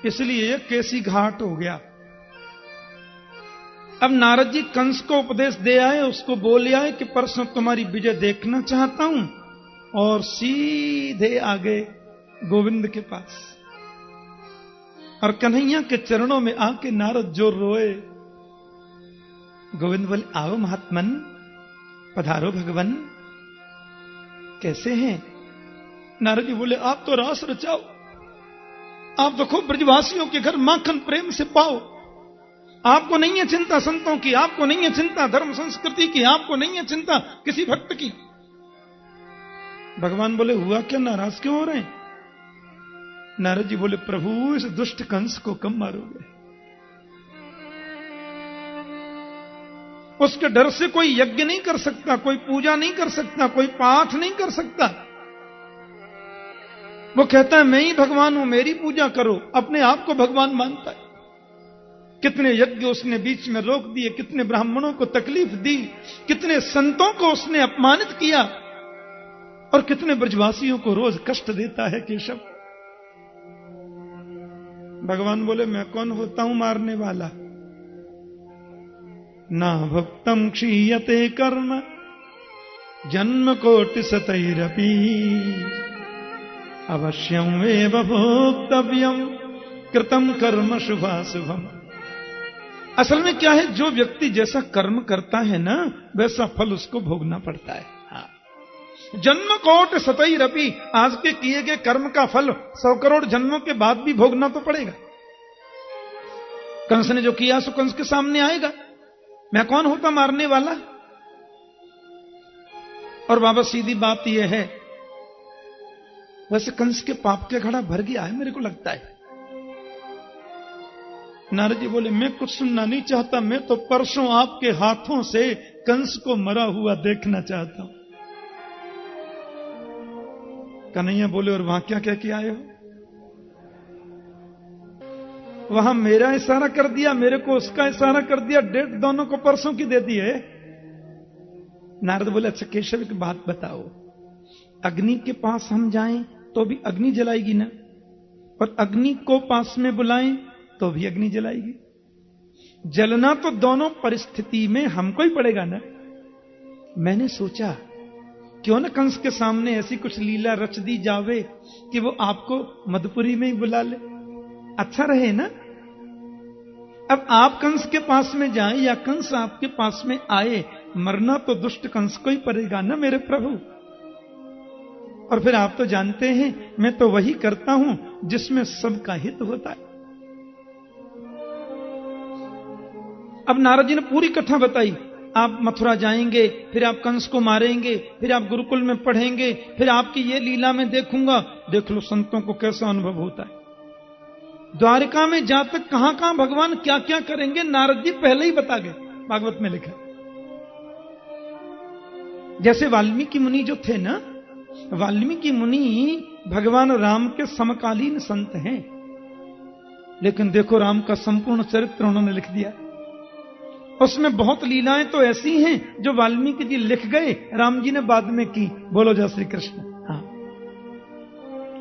इसलिए ये केसी घाट हो गया। अब नारद जी कंस को उपदेश दे आए, उसको बोले आए कि परसों तुम्हारी विजय देखना चाहता हूं, और सीधे आगे गोविंद के पास। और कन्हैया के चरणों में आके नारद जो रोए। गोविंद बोले, आओ महात्मन, पधारो भगवान, कैसे हैं? नारद जी बोले, आप तो रास रचाओ, आप तो खूब ब्रजवासियों के घर माखन प्रेम से पाओ, आपको नहीं है चिंता संतों की, आपको नहीं है चिंता धर्म संस्कृति की, आपको नहीं है चिंता किसी भक्त की। भगवान बोले, हुआ क्या, नाराज क्यों हो रहे हैं? नारद जी बोले, प्रभु इस दुष्ट कंस को कब मारोगे? उसके डर से कोई यज्ञ नहीं कर सकता, कोई पूजा नहीं कर सकता, कोई पाठ नहीं कर सकता। वो कहता है मैं ही भगवान हूं, मेरी पूजा करो, अपने आप को भगवान मानता है। कितने यज्ञ उसने बीच में रोक दिए, कितने ब्राह्मणों को तकलीफ दी, कितने संतों को उसने अपमानित किया, और कितने ब्रजवासियों को रोज कष्ट देता है केशव। भगवान बोले, मैं कौन होता हूं मारने वाला? ना भक्तम क्षीयते कर्म जन्म कोटि सतैरपि अवश्यम एव भोक्तव्यम कृतम कर्म शुभाशुभम। असल में क्या है, जो व्यक्ति जैसा कर्म करता है ना, वैसा फल उसको भोगना पड़ता है। हाँ। जन्म कोटि सतैरपि, आज के किए गए कर्म का फल 100 करोड़ जन्मों के बाद भी भोगना तो पड़ेगा। कंस ने जो किया सो कंस के सामने आएगा। मैं कौन होता मारने वाला? और बाबा सीधी बात यह है, वैसे कंस के पाप के घड़ा भर गया है मेरे को लगता है। नारद जी बोले, मैं कुछ सुनना नहीं चाहता, मैं तो परसों आपके हाथों से कंस को मरा हुआ देखना चाहता हूं। कन्हैया बोले, और वहां क्या क्या किया आए हो? वहां मेरा इशारा कर दिया, मेरे को उसका इशारा कर दिया, डेट दोनों को परसों की दे दी है। नारद बोले, अच्छा केशव की बात बताओ, अग्नि के पास हम जाएं तो भी अग्नि जलाएगी ना, और अग्नि को पास में बुलाएं तो भी अग्नि जलाएगी। जलना तो दोनों परिस्थिति में हमको ही पड़ेगा ना। मैंने सोचा क्यों ना कंस के सामने ऐसी कुछ लीला रच दी जावे कि वो आपको मधुपुरी में ही बुला ले, अच्छा रहे ना। अब आप कंस के पास में जाएं या कंस आपके पास में आए, मरना तो दुष्ट कंस को ही पड़ेगा ना मेरे प्रभु। और फिर आप तो जानते हैं मैं तो वही करता हूं जिसमें सबका हित होता है। अब नारद जी ने पूरी कथा बताई। आप मथुरा जाएंगे, फिर आप कंस को मारेंगे, फिर आप गुरुकुल में पढ़ेंगे, फिर आपकी ये लीला में देखूंगा। देख लो संतों को कैसा अनुभव होता है। द्वारिका में जाकर कहां कहां भगवान क्या क्या करेंगे नारद जी पहले ही बता गए, भागवत में लिखा। जैसे वाल्मीकि मुनि जो थे ना, वाल्मीकि मुनि भगवान राम के समकालीन संत हैं, लेकिन देखो राम का संपूर्ण चरित्र उन्होंने लिख दिया। उसमें बहुत लीलाएं तो ऐसी हैं जो वाल्मीकि जी लिख गए, राम जी ने बाद में की। बोलो जय श्री कृष्ण। हाँ,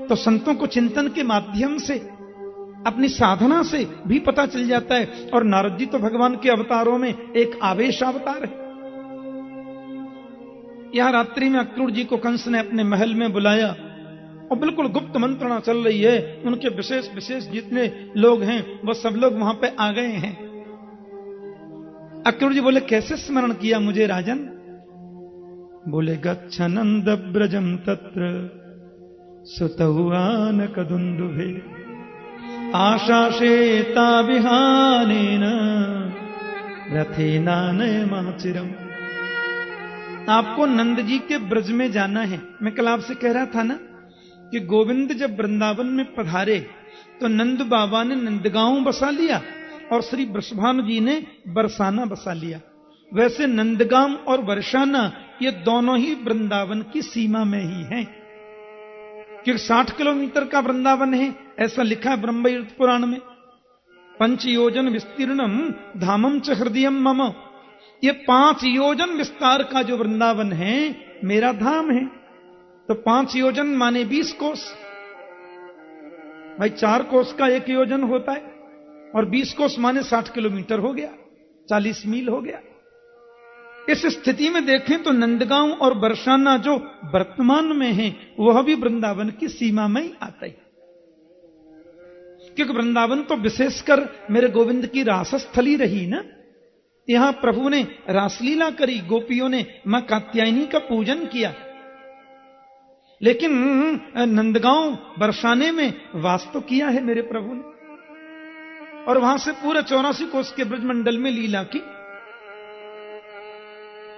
तो संतों को चिंतन के माध्यम से, अपनी साधना से भी पता चल जाता है। और नारद जी तो भगवान के अवतारों में एक आवेश अवतार है। यहां रात्रि में अक्रूर जी को कंस ने अपने महल में बुलाया और बिल्कुल गुप्त मंत्रणा चल रही है। उनके विशेष विशेष जितने लोग हैं वो सब लोग वहां पे आ गए हैं। अक्रूर जी बोले, कैसे स्मरण किया मुझे राजन? बोले, गच्छनंद ब्रजम तत्र सुतहुआन कदुंदुभे आशाशेता विहानेन रथेनानय महाचिरम। आपको नंद जी के ब्रज में जाना है। मैं कल आपसे कह रहा था ना कि गोविंद जब वृंदावन में पधारे तो नंद बाबा ने नंदगांव बसा लिया और श्री वृषभानु जी ने बरसाना बसा लिया। वैसे नंदगांव और बरसाना ये दोनों ही वृंदावन की सीमा में ही हैं, क्योंकि 60 किलोमीटर का वृंदावन है, ऐसा लिखा है ब्रह्मयुक्त पुराण में। 5 योजन विस्तीर्णम धामम च हृदयम मम। ये 5 योजन विस्तार का जो वृंदावन है मेरा धाम है। तो 5 योजन माने 20 कोस। भाई 4 कोस का 1 योजन होता है, और 20 कोस माने 60 किलोमीटर हो गया, 40 मील हो गया। इस स्थिति में देखें तो नंदगांव और बरसाना जो वर्तमान में है, वह भी वृंदावन की सीमा में ही आता है, क्योंकि वृंदावन तो विशेषकर मेरे गोविंद की रासस्थली रही ना। यहां प्रभु ने रासलीला करी, गोपियों ने मां कात्यायनी का पूजन किया, लेकिन नंदगांव बरसाने में वास तो किया है मेरे प्रभु ने, और वहां से पूरे 84 कोस के ब्रजमंडल में लीला की।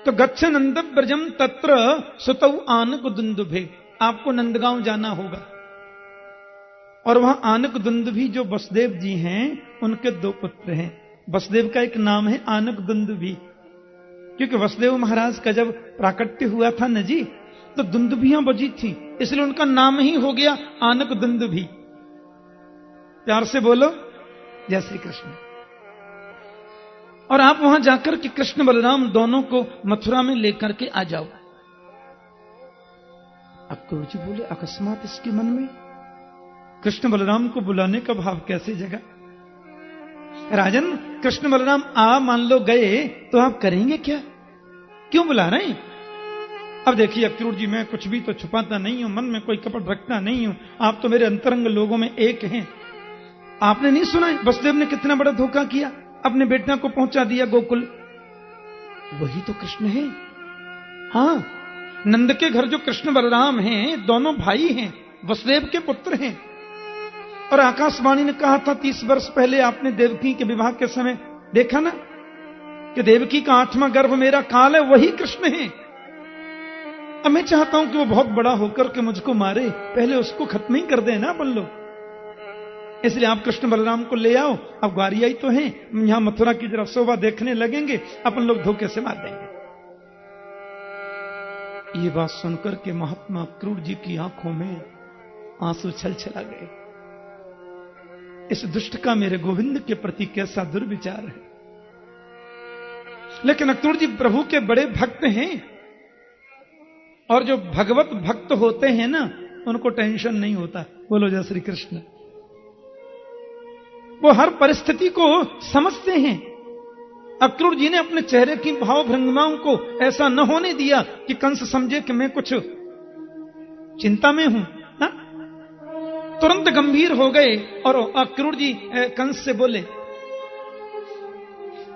तो गच्छ नंद ब्रजम तत्र सुतौ आनक दुंदुभे, आपको नंदगांव जाना होगा, और वहां आनक दुंदुभी जो वसुदेव जी हैं, उनके 2 पुत्र हैं। वसुदेव का एक नाम है आनक दुंदुभी, क्योंकि वसुदेव महाराज का जब प्राकट्य हुआ था न जी, तो दुंदुभियां बजी थी, इसलिए उनका नाम ही हो गया आनक दुंदुभी। प्यार से बोलो जय श्री कृष्ण। और आप वहां जाकर के कृष्ण बलराम दोनों को मथुरा में लेकर के आ जाओ। अब गुरु जी बोले, अकस्मात इसके मन में कृष्ण बलराम को बुलाने का भाव कैसे जगा? राजन, कृष्ण बलराम मान लो गए तो आप करेंगे क्या? क्यों बुला रहे हैं? अब देखिए अक्रूर जी, मैं कुछ भी तो छुपाता नहीं हूं, मन में कोई कपट रखता नहीं हूं, आप तो मेरे अंतरंग लोगों में एक हैं। आपने नहीं सुना है वसुदेव ने कितना बड़ा धोखा किया, अपने बेटा को पहुंचा दिया गोकुल। वही तो कृष्ण है। हां, नंद के घर जो कृष्ण बलराम हैं, दोनों भाई हैं, वसुदेव के पुत्र हैं। और आकाशवाणी ने कहा था 30 वर्ष पहले, आपने देवकी के विवाह के समय देखा ना, कि देवकी का 8वां गर्भ मेरा काल है, वही कृष्ण है। अब मैं चाहता हूं कि वो बहुत बड़ा होकर के मुझको मारे, पहले उसको खत्म ही कर देना अपन लोग। इसलिए आप कृष्ण बलराम को ले आओ। अब ग्वारिया ही तो हैं, यहां मथुरा की जरा शोभा देखने लगेंगे, अपन लोग धोखे से मार देंगे। ये बात सुनकर के महात्मा अक्रूर जी की आंखों में आंसू छलछला गए। इस दुष्ट का मेरे गोविंद के प्रति कैसा दुर्विचार है। लेकिन अक्रूर जी प्रभु के बड़े भक्त हैं, और जो भगवत भक्त होते हैं ना, उनको टेंशन नहीं होता। बोलो जय श्री कृष्ण। वो हर परिस्थिति को समझते हैं। अक्रूर जी ने अपने चेहरे की भाव भंगिमाओं को ऐसा न होने दिया कि कंस समझे कि मैं कुछ चिंता में हूं। तुरंत गंभीर हो गए, और अक्रूर जी कंस से बोले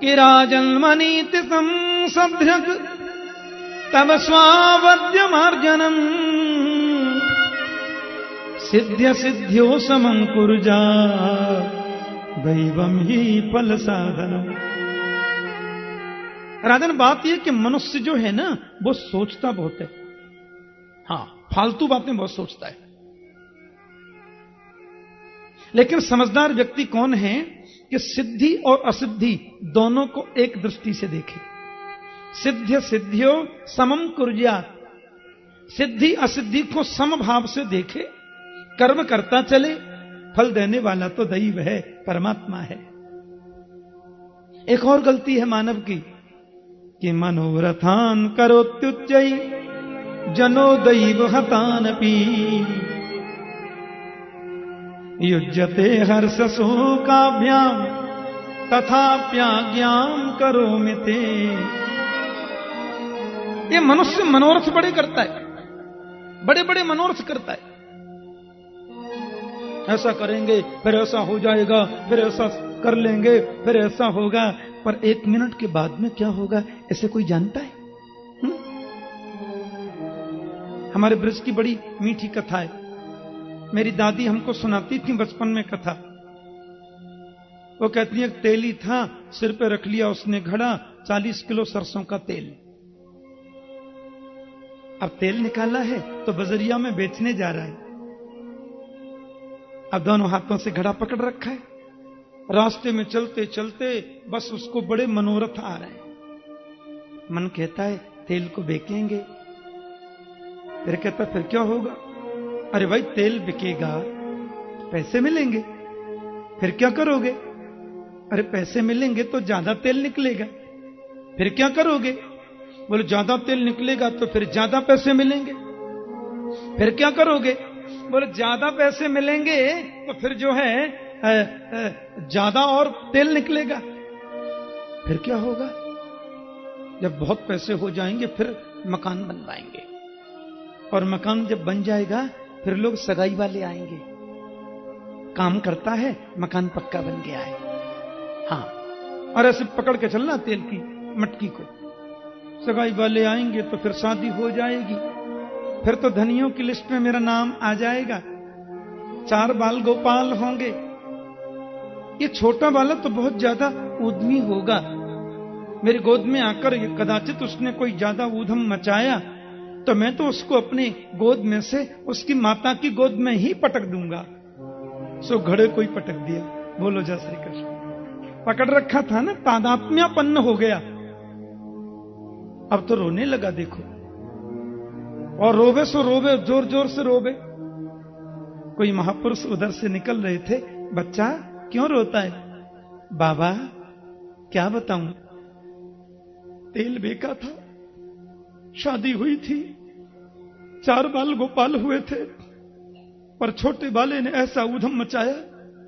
कि राजन्मनीति संसभ्यक तब स्वावद्यमार्जनम सिद्ध्य सिद्ध्यो समं कुरुजा दैवम ही फल साधनम। राजन, बात यह कि मनुष्य जो है ना, वो सोचता बहुत है। हां, फालतू बातें बहुत सोचता है। लेकिन समझदार व्यक्ति कौन है कि सिद्धि और असिद्धि दोनों को एक दृष्टि से देखे। सिद्ध्य सिद्ध्यो समम कुर्यात्, सिद्धि असिद्धि को समभाव से देखे, कर्म करता चले, फल देने वाला तो दैव है, परमात्मा है। एक और गलती है मानव की कि मनोरथान करोत्युच्चै जनो दैव हतानपि युज्यते हर्ष शोकाभ्याम तथाप्याज्ञाम करोमि ते। ये मनुष्य मनोरथ बड़े करता है, बड़े बड़े मनोरथ करता है। ऐसा करेंगे फिर ऐसा हो जाएगा, फिर ऐसा कर लेंगे फिर ऐसा होगा, पर 1 मिनट के बाद में क्या होगा ऐसे कोई जानता है? हमारे ब्रज की बड़ी मीठी कथा है, मेरी दादी हमको सुनाती थी बचपन में कथा। वो कहती है तेली था, सिर पे रख लिया उसने घड़ा, 40 किलो सरसों का तेल। अब तेल निकाला है तो बजरिया में बेचने जा रहा है। अब दोनों हाथों से घड़ा पकड़ रखा है, रास्ते में चलते चलते बस उसको बड़े मनोरथ आ रहे हैं। मन कहता है तेल को बेचेंगे, फिर कहता फिर क्या होगा? अरे भाई तेल बिकेगा, पैसे मिलेंगे, फिर क्या करोगे? अरे पैसे मिलेंगे तो ज्यादा तेल निकलेगा, फिर क्या करोगे? बोले ज्यादा तेल निकलेगा तो फिर ज्यादा पैसे मिलेंगे, फिर क्या करोगे? बोले ज्यादा पैसे मिलेंगे तो फिर जो है ज्यादा और तेल निकलेगा। फिर क्या होगा? जब बहुत पैसे हो जाएंगे फिर मकान बनवाएंगे, और मकान जब बन जाएगा फिर लोग सगाई वाले आएंगे। काम करता है, मकान पक्का बन गया है। हाँ, और ऐसे पकड़ के चलना तेल की मटकी को। सगाई वाले आएंगे तो फिर शादी हो जाएगी, फिर तो धनियों की लिस्ट में मेरा नाम आ जाएगा। 4 बाल गोपाल होंगे। ये छोटा वाला तो बहुत ज्यादा उद्यमी होगा, मेरी गोद में आकर कदाचित उसने कोई ज्यादा ऊधम मचाया तो मैं तो उसको अपने गोद में से उसकी माता की गोद में ही पटक दूंगा। सो घड़े को ही पटक दिया। बोलो जय श्री कृष्ण। पकड़ रखा था ना, तादात्म्यपन्न हो गया। अब तो रोने लगा देखो, और रोवे सो रोवे, जोर जोर से रोवे। कोई महापुरुष उधर से निकल रहे थे। बच्चा क्यों रोता है? बाबा क्या बताऊं, तेल बेका था, शादी हुई थी, 4 बाल गोपाल हुए थे, पर छोटे बाले ने ऐसा ऊधम मचाया,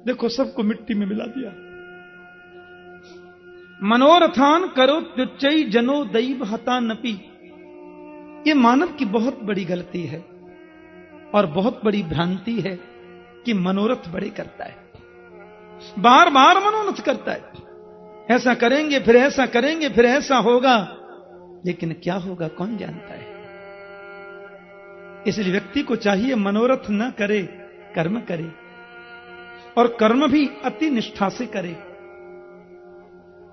देखो सबको मिट्टी में मिला दिया। मनोरथान करो तुच्चई जनो दैव हता नपी। ये मानव की बहुत बड़ी गलती है और बहुत बड़ी भ्रांति है कि मनोरथ बड़े करता है, बार बार मनोरथ करता है। ऐसा करेंगे फिर ऐसा करेंगे फिर ऐसा होगा, लेकिन क्या होगा कौन जानता है। इसलिए व्यक्ति को चाहिए मनोरथ न करे, कर्म करे, और कर्म भी अति निष्ठा से करे।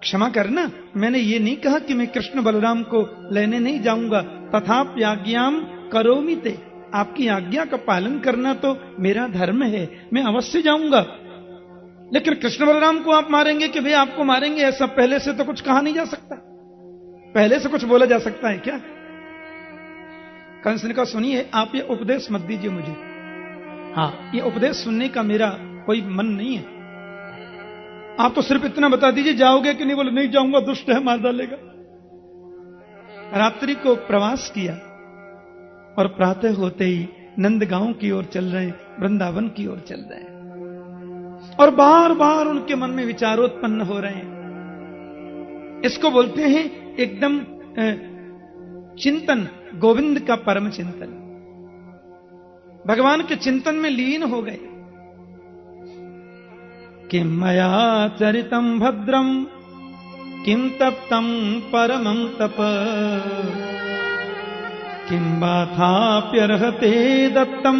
क्षमा करना, मैंने ये नहीं कहा कि मैं कृष्ण बलराम को लेने नहीं जाऊंगा। तथापि आज्ञाम करोमि ते, आपकी आज्ञा का पालन करना तो मेरा धर्म है, मैं अवश्य जाऊंगा। लेकिन कृष्ण बलराम को आप मारेंगे कि भाई आपको मारेंगे, ऐसा पहले से तो कुछ कहा नहीं जा सकता। पहले से कुछ बोला जा सकता है क्या? कंस ने कहा सुनिए, आप ये उपदेश मत दीजिए मुझे। हाँ, ये उपदेश सुनने का मेरा कोई मन नहीं है। आप तो सिर्फ इतना बता दीजिए जाओगे कि नहीं। बोले नहीं जाऊंगा, दुष्ट है, मार डालेगा। रात्रि को प्रवास किया और प्रातः होते ही नंदगांव की ओर चल रहे, वृंदावन की ओर चल रहे हैं, और बार बार उनके मन में विचारोत्पन्न हो रहे हैं। इसको बोलते हैं एकदम चिंतन, गोविंद का परम चिंतन। भगवान के चिंतन में लीन हो गए। किम मया चरितम भद्रम किम तप्तम परमं तप किम बाथाप्यर्हते दत्तम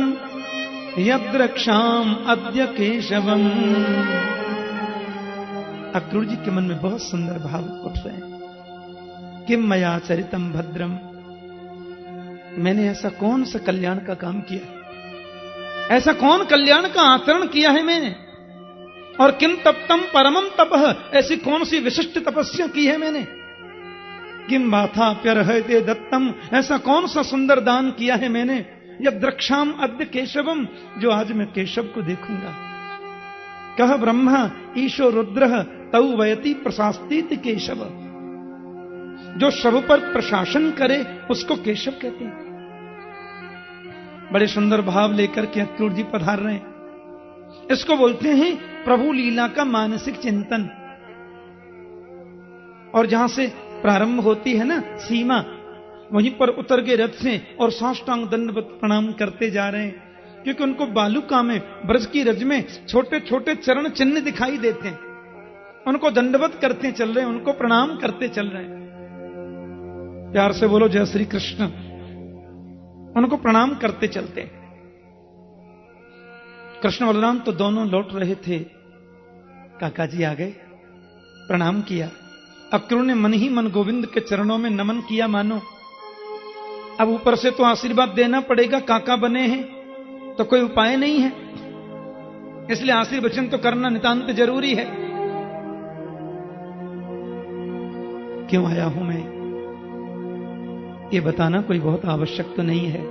यद्रक्षाम अद्य केशवम। अक्रूर जी के मन में बहुत सुंदर भाव उठ रहे हैं। किम मया चरितम भद्रम, मैंने ऐसा कौन सा कल्याण का काम किया, ऐसा कौन कल्याण का आचरण किया है मैंने। और किम तप्तम परमम तपः, ऐसी कौन सी विशिष्ट तपस्या की है मैंने। किम बाथाप्यर्हते दत्तम, ऐसा कौन सा सुंदर दान किया है मैंने। यद्रक्षाम अद्य केशवम, जो आज मैं केशव को देखूंगा। कह ब्रह्मा ईशो रुद्र तौ वयति प्रशास्तीत केशव, जो सब पर प्रशासन करे उसको केशव कहते हैं। बड़े सुंदर भाव लेकर के अक्रूर जी पधार रहे हैं। इसको बोलते हैं प्रभु लीला का मानसिक चिंतन। और जहां से प्रारंभ होती है ना सीमा, वहीं पर उतर के रथ से और साष्टांग दंडवत प्रणाम करते जा रहे हैं, क्योंकि उनको बालुका में, ब्रज की रज में छोटे छोटे चरण चिन्ह दिखाई देते हैं। उनको दंडवत करते चल रहे हैं, उनको प्रणाम करते चल रहे हैं। प्यार से बोलो जय श्री कृष्ण। उनको प्रणाम करते चलते हैं। कृष्ण बलराम तो दोनों लौट रहे थे। काका जी आ गए, प्रणाम किया। अक्रूर ने मन ही मन गोविंद के चरणों में नमन किया मानो। अब ऊपर से तो आशीर्वाद देना पड़ेगा, काका बने हैं तो कोई उपाय नहीं है, इसलिए आशीर्वचन तो करना नितांत जरूरी है। क्यों आया हूं मैं, ये बताना कोई बहुत आवश्यक तो नहीं है।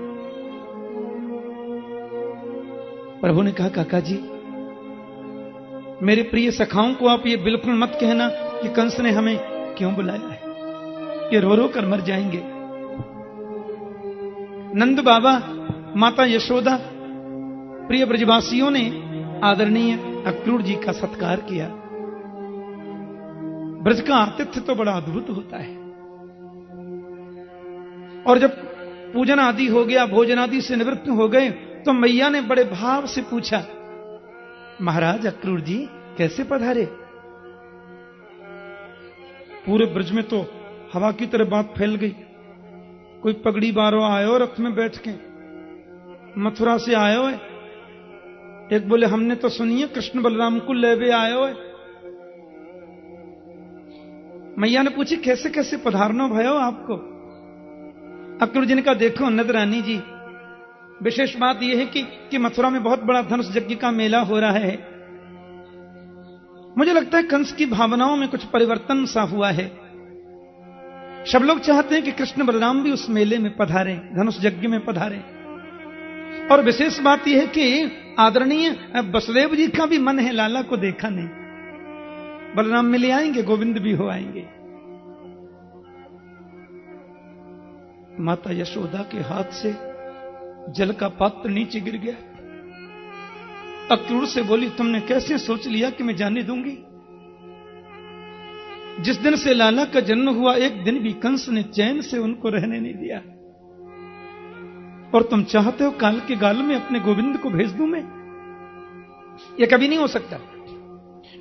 प्रभु ने कहा काका जी, मेरे प्रिय सखाओं को आप ये बिल्कुल मत कहना कि कंस ने हमें क्यों बुलाया है, ये रो रो कर मर जाएंगे। नंद बाबा, माता यशोदा प्रिय ब्रजवासियों ने आदरणीय अक्रूर जी का सत्कार किया। ब्रज का आतिथ्य तो बड़ा अद्भुत होता है। और जब पूजन आदि हो गया, भोजन आदि से निवृत्त हो गए, तो मैया ने बड़े भाव से पूछा, महाराज अक्रूर जी कैसे पधारे? पूरे ब्रज में तो हवा की तरह बात फैल गई। कोई पगड़ी बारो आयो रथ में बैठ के, मथुरा से आयो है। एक बोले हमने तो सुनी है कृष्ण बलराम को लेवे आयो है। मैया ने पूछी कैसे कैसे पधारना भयो आपको? अक्रूर जी ने कहा, देखो नंदरानी जी, विशेष बात यह है कि मथुरा में बहुत बड़ा धनुष यज्ञ का मेला हो रहा है। मुझे लगता है कंस की भावनाओं में कुछ परिवर्तन सा हुआ है। सब लोग चाहते हैं कि कृष्ण बलराम भी उस मेले में पधारें, धनुष यज्ञ में पधारें। और विशेष बात यह है कि आदरणीय वसुदेव जी का भी मन है, लाला को देखा नहीं। बलराम मिले आएंगे, गोविंद भी हो आएंगे। माता यशोदा के हाथ से जल का पात्र नीचे गिर गया। अक्रूर से बोली, तुमने कैसे सोच लिया कि मैं जाने दूंगी? जिस दिन से लाला का जन्म हुआ, एक दिन भी कंस ने चैन से उनको रहने नहीं दिया। और तुम चाहते हो काल के गाल में अपने गोविंद को भेज दूं मैं? यह कभी नहीं हो सकता।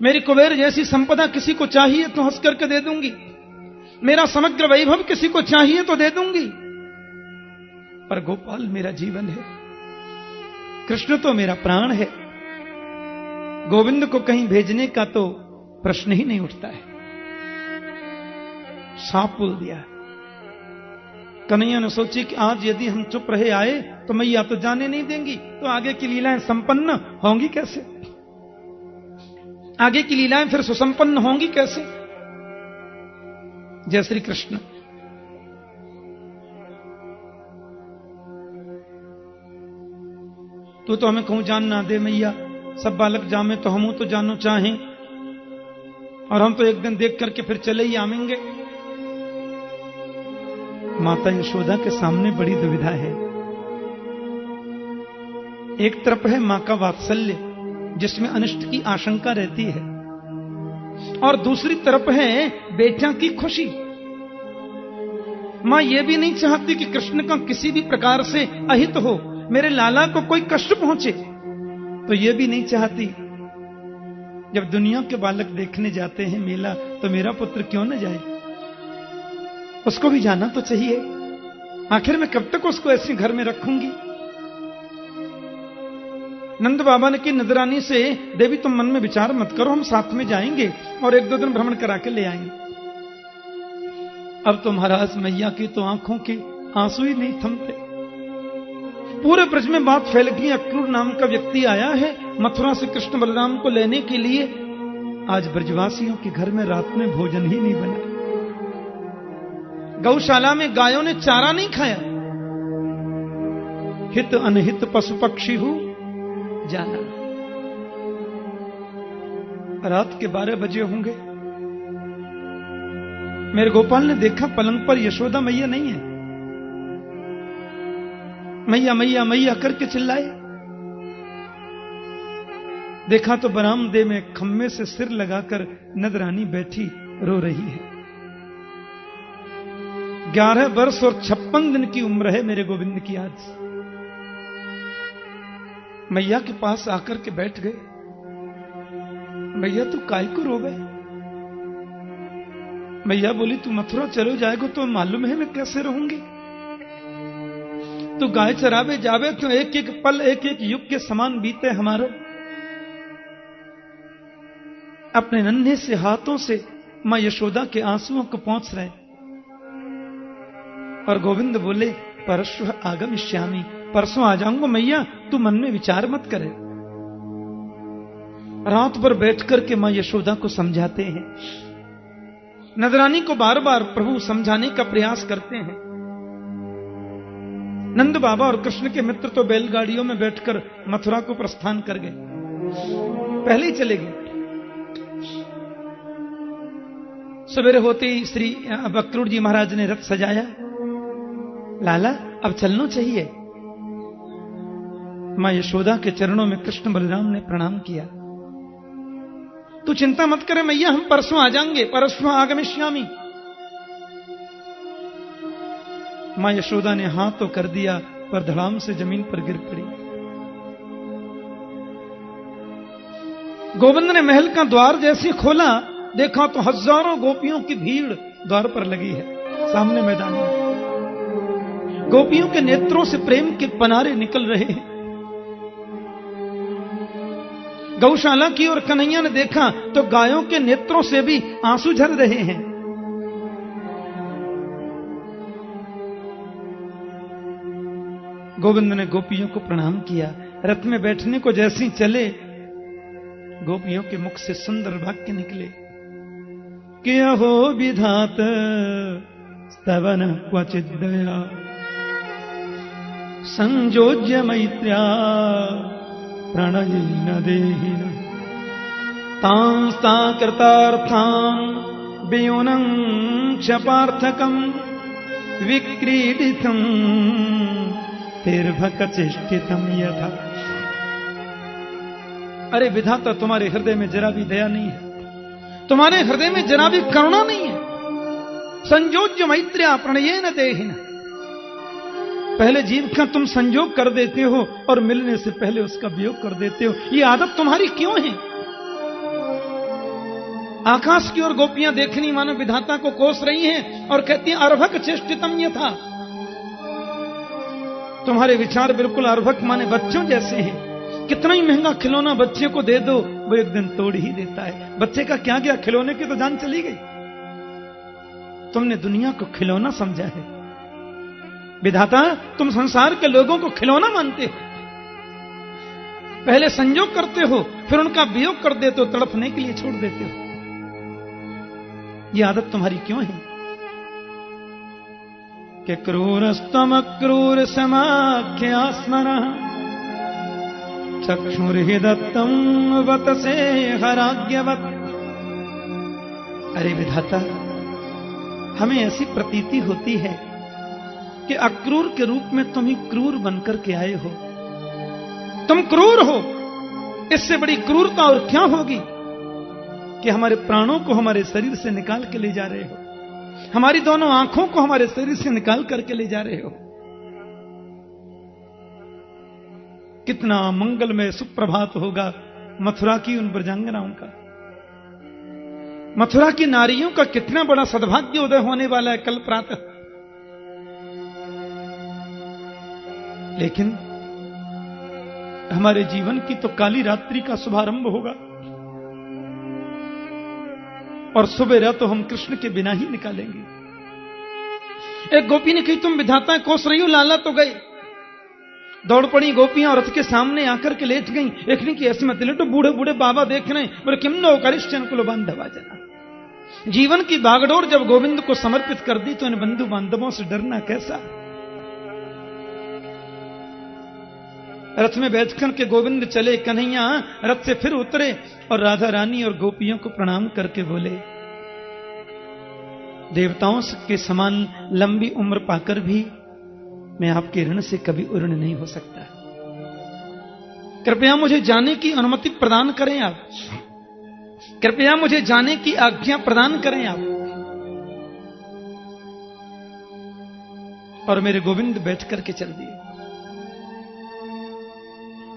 मेरी कुबेर जैसी संपदा किसी को चाहिए तो हंस करके दे दूंगी। मेरा समग्र वैभव किसी को चाहिए तो दे दूंगी। पर गोपाल मेरा जीवन है, कृष्ण तो मेरा प्राण है। गोविंद को कहीं भेजने का तो प्रश्न ही नहीं उठता है। सांप बोल दिया। कन्हैया ने सोची कि आज यदि हम चुप रहे आए तो मैया तो जाने नहीं देंगी, तो आगे की लीलाएं संपन्न होंगी कैसे? आगे की लीलाएं फिर सुसंपन्न होंगी कैसे? जय श्री कृष्ण। तू तो हमें कहूं जान ना दे मैया, सब बालक जामे तो हमू तो जानो चाहें, और हम तो एक दिन देख करके फिर चले ही आवेंगे। माता यशोदा के सामने बड़ी दुविधा है। एक तरफ है मां का वात्सल्य जिसमें अनिष्ट की आशंका रहती है, और दूसरी तरफ है बेटा की खुशी। मां यह भी नहीं चाहती कि कृष्ण का किसी भी प्रकार से अहित हो, मेरे लाला को कोई कष्ट पहुंचे, तो यह भी नहीं चाहती जब दुनिया के बालक देखने जाते हैं मेला, तो मेरा पुत्र क्यों न जाए? उसको भी जाना तो चाहिए। आखिर मैं कब तक उसको ऐसे घर में रखूंगी? नंद बाबा ने की नजरानी से, देवी तुम मन में विचार मत करो, हम साथ में जाएंगे और एक दो दिन भ्रमण करा के ले आएंगे। अब तो महाराज मैया की तो आंखों के आंसू ही नहीं थमते। पूरे ब्रज में बात फैल गई, अक्रूर नाम का व्यक्ति आया है मथुरा से कृष्ण बलराम को लेने के लिए। आज ब्रजवासियों के घर में रात में भोजन ही नहीं बना। गौशाला में गायों ने चारा नहीं खाया। हित अनहित पशु पक्षी हूं जाना। रात के 12 बजे होंगे। मेरे गोपाल ने देखा पलंग पर यशोदा मैया नहीं है। मैया मैया मैया करके चिल्लाए। देखा तो बरामदे में खम्मे से सिर लगाकर नंदरानी बैठी रो रही है। 11 वर्ष और 56 दिन की उम्र है मेरे गोविंद की आज। मैया के पास आकर के बैठ गए। मैया तू काय को रो गए? मैया बोली तू मथुरा चलो जाएगा तो मालूम है मैं कैसे रहूंगी। तू गाय चरावे जावे तो एक एक पल एक एक युग के समान बीते हमारा। अपने नन्हे से हाथों से मां यशोदा के आंसुओं को पोंछ रहे। और गोविंद बोले परश्व आगमिष्यामि, परसों आ जाऊंगा मैया, तू मन में विचार मत करे। रात भर बैठ करके मां यशोदा को समझाते हैं। नंदरानी को बार बार प्रभु समझाने का प्रयास करते हैं। नंद बाबा और कृष्ण के मित्र तो बैलगाड़ियों में बैठकर मथुरा को प्रस्थान कर गए, पहले ही चले गए। सवेरे होते ही श्री अक्रूर जी महाराज ने रथ सजाया। लाला अब चलना चाहिए। मां यशोदा के चरणों में कृष्ण बलराम ने प्रणाम किया। तू चिंता मत करे मैया, हम परसों आ जाएंगे, परसों आगमिष्यामि। मां यशोदा ने हाथ तो कर दिया पर धड़ाम से जमीन पर गिर पड़ी। गोविंद ने महल का द्वार जैसे खोला, देखा तो हजारों गोपियों की भीड़ द्वार पर लगी है। सामने मैदान में गोपियों के नेत्रों से प्रेम के पनारे निकल रहे हैं। गौशाला की ओर कन्हैया ने देखा तो गायों के नेत्रों से भी आंसू झर रहे हैं। गोविंद ने गोपियों को प्रणाम किया। रथ में बैठने को जैसे चले, गोपियों के मुख से सुंदर वाक्य निकले कि अहो विधात स्तवन क्वचित दया संयोज्य मैत्र्या प्रणयेन देहिन तांस्ता कृतार्थान वियोनं क्षपार्थकम विक्रीडितम तिर्भकचेष्टितम यथा। अरे विधाता, तुम्हारे हृदय में जरा भी दया नहीं है, तुम्हारे हृदय में जरा भी करुणा नहीं है। संयोज्य मैत्र्या प्रणयेन देहिन, पहले जीव का तुम संयोग कर देते हो और मिलने से पहले उसका वियोग कर देते हो। ये आदत तुम्हारी क्यों है? आकाश की ओर गोपियां देखनी मानो विधाता को कोस रही हैं और कहती हैं अर्भक चेष्टितम यथा। तुम्हारे विचार बिल्कुल अर्भक माने बच्चों जैसे हैं। कितना ही महंगा खिलौना बच्चे को दे दो, वो एक दिन तोड़ ही देता है। बच्चे का क्या गया, खिलौने की तो जान चली गई। तुमने दुनिया को खिलौना समझा है। विधाता, तुम संसार के लोगों को खिलौना मानते हो। पहले संयोग करते हो, फिर उनका वियोग कर देते हो, तड़पने के लिए छोड़ देते हो। यह आदत तुम्हारी क्यों है? कि क्रूरस्तम क्रूर समाख्या स्मरः चक्षुर्हिदत्तम वतसे हराज्ञवत्। अरे विधाता, हमें ऐसी प्रतीति होती है कि अक्रूर के रूप में तुम ही क्रूर बनकर के आए हो। तुम क्रूर हो, इससे बड़ी क्रूरता और क्या होगी कि हमारे प्राणों को हमारे शरीर से निकाल के ले जा रहे हो, हमारी दोनों आंखों को हमारे शरीर से निकाल करके ले जा रहे हो। कितना मंगलमय सुप्रभात होगा मथुरा की उन ब्रजांगनाओं का। मथुरा की नारियों का कितना बड़ा सद्भाग्य उदय होने वाला है कल प्रातः। लेकिन हमारे जीवन की तो काली रात्रि का शुभारंभ होगा और सुबह तो हम कृष्ण के बिना ही निकालेंगे। एक गोपी ने कही, तुम विधाता कोस रही हो, लाला तो गए। दौड़ पड़ी गोपियां रथ के सामने आकर के लेट गईं। एक ने की ऐसे मत लेटो, बूढ़े बूढ़े बाबा देख रहे हैं। बोले, किम नो करिश्चन कुल बांधवा जना। जीवन की बागडोर जब गोविंद को समर्पित कर दी तो इन बंधु बांधवों से डरना कैसा। रथ में बैठकर के गोविंद चले। कन्हैया रथ से फिर उतरे और राधा रानी और गोपियों को प्रणाम करके बोले, देवताओं के समान लंबी उम्र पाकर भी मैं आपके ऋण से कभी उऋण नहीं हो सकता। कृपया मुझे जाने की अनुमति प्रदान करें आप, कृपया मुझे जाने की आज्ञा प्रदान करें आप। और मेरे गोविंद बैठ करके चल दिए।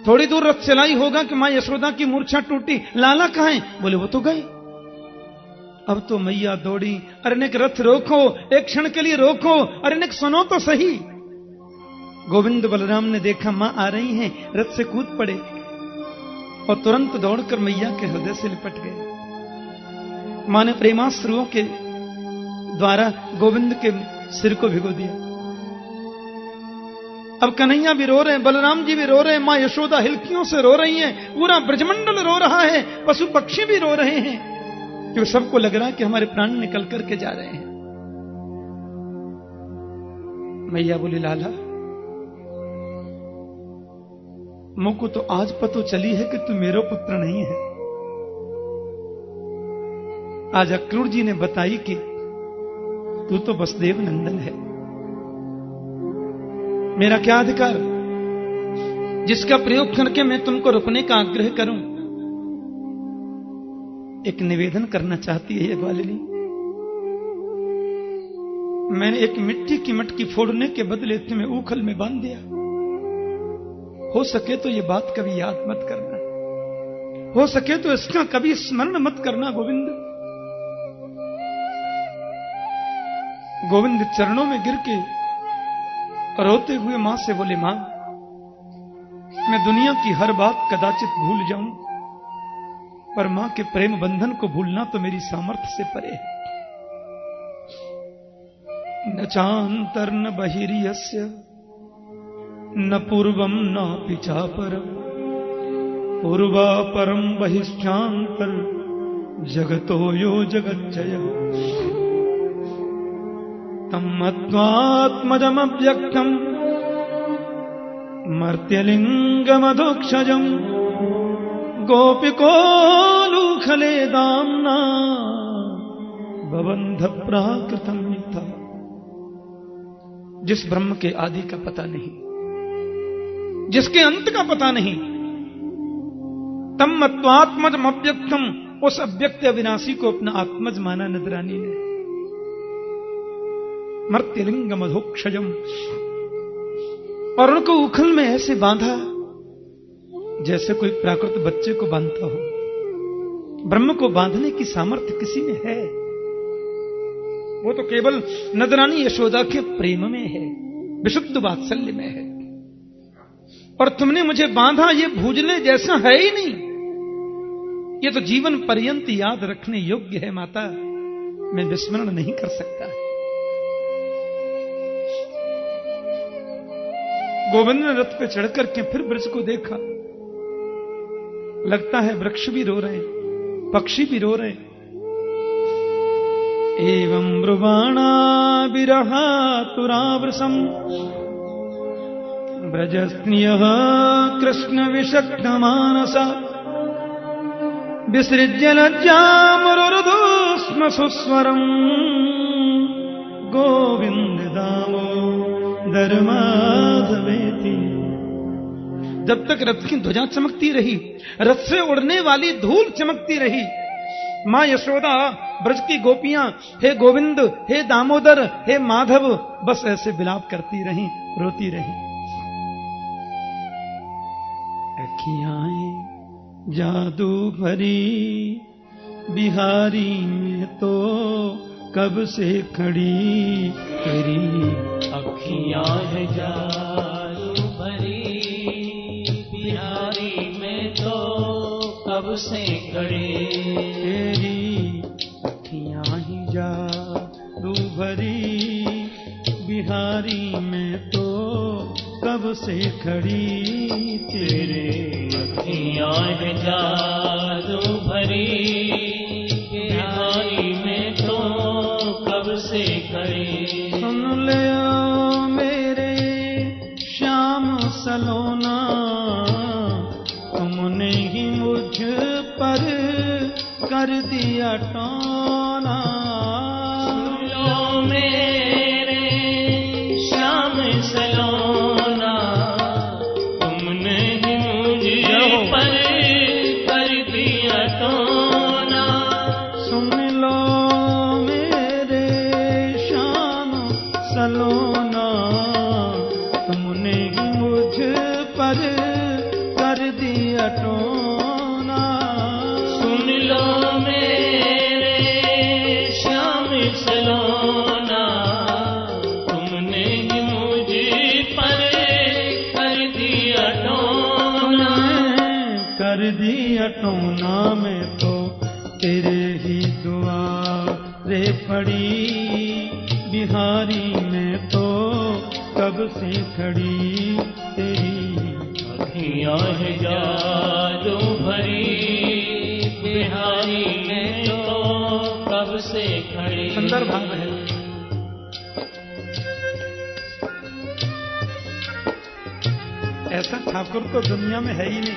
थोड़ी दूर रथ चलाई होगा कि मां यशोदा की मूर्छा टूटी। लाला कहां है? बोले, वो तो गए। अब तो मैया दौड़ी, अरे नेक रथ रोको, एक क्षण के लिए रोको, अरे नेक सुनो तो सही। गोविंद बलराम ने देखा मां आ रही हैं, रथ से कूद पड़े और तुरंत दौड़कर मैया के हृदय से लिपट गए। मां ने प्रेमाश्रुओं के द्वारा गोविंद के सिर को भिगो दिया। अब कन्हैया भी रो रहे हैं, बलराम जी भी रो रहे हैं, मां यशोदा हिलकियों से रो रही हैं, पूरा ब्रजमंडल रो रहा है, पशु पक्षी भी रो रहे हैं, क्योंकि सबको लग रहा है कि हमारे प्राण निकल करके जा रहे हैं। मैया बोली, लाला मुझको तो आज पता चली है कि तू मेरा पुत्र नहीं है। आज अक्रूर जी ने बताई कि तू तो वसुदेव नंदन है। मेरा क्या अधिकार? जिसका प्रयोग करके मैं तुमको रुकने का आग्रह करूं। एक निवेदन करना चाहती है ये ग्वालिनी। मैंने एक मिट्टी की मटकी फोड़ने के बदले तुम्हें ऊखल में बांध दिया। हो सके तो ये बात कभी याद मत करना, हो सके तो इसका कभी स्मरण मत करना गोविंद। गोविंद चरणों में गिर के रोते हुए मां से बोले, मां मैं दुनिया की हर बात कदाचित भूल जाऊं, पर मां के प्रेम बंधन को भूलना तो मेरी सामर्थ्य से परे है। न चांतर न बहिर्यस्य न पूर्वम न पिचापरम, पूर्वापरम बहिश्चांतर जगतो यो जगच्चय। तम आत्मात्मजमव्यक्तम मर्त्यलिंगमधोक्षजम गोपिकोलूखले दाम्ना बबंध प्राकृतम मिथा। जिस ब्रह्म के आदि का पता नहीं, जिसके अंत का पता नहीं, तम मत्वात्मजम अव्यक्तम, उस अव्यक्त अविनाशी को अपना आत्मज माना नजरानी ने। मर्त्यलिंग मधोक्षजम, और उनको उखल में ऐसे बांधा जैसे कोई प्राकृत बच्चे को बांधता हो। ब्रह्म को बांधने की सामर्थ्य किसी में है, वो तो केवल नजरानी यशोदा के प्रेम में है, विशुद्ध वात्सल्य में है। और तुमने मुझे बांधा, ये भूजले जैसा है ही नहीं, ये तो जीवन पर्यंत याद रखने योग्य है माता, मैं विस्मरण नहीं कर सकता। गोविंद ने रथ पे चढ़कर के फिर ब्रज को देखा। लगता है वृक्ष भी रो रहे, पक्षी भी रो रहे। एवं ब्रुवाणा विरहा तुरावृसम ब्रजस्नियः कृष्ण विषक्त मानसा विसृज्य लज्जामुरुदु स्म सुस्वरम गोविंद दामोदर माधवेति। जब तक रथ की ध्वजा चमकती रही, रथ से उड़ने वाली धूल चमकती रही, मां यशोदा, ब्रज की गोपियां हे गोविंद, हे दामोदर, हे माधव, बस ऐसे विलाप करती रही, रोती रही। अखियां जादू भरी बिहारी में तो कब से खड़ी तेरी, अखियां है जादू भरी बिहारी में तो कब से खड़ी तेरी। अखियां ही जादू भरी बिहारी में तो कब से खड़ी तेरे। अखियां है जादू भरी बिहारी में तो कब से खड़ी। सुन ले मेरे श्याम सलोना, तुमने ही मुझ पर कर दिया टोना। सुन लो मेरे श्याम सलोना, तुमने ही मुझ पर कर दिया टोना। सुन लो मेरे श्याम सलोना, तुमने ही मुझ पर कर दिया टोना। सुन लो मेरे श्याम सलोना, तुमने ही मुझ पर कर दिया टोना। कर दिया टोना में तो तेरे ही दुआरे पड़ी, बिहारी में तो कब से खड़ी तेरी। अखियां है जादू भरी बिहारी में तो कब से खड़ी। सुंदर भाव है। ऐसा ठाकुर तो दुनिया में है ही नहीं।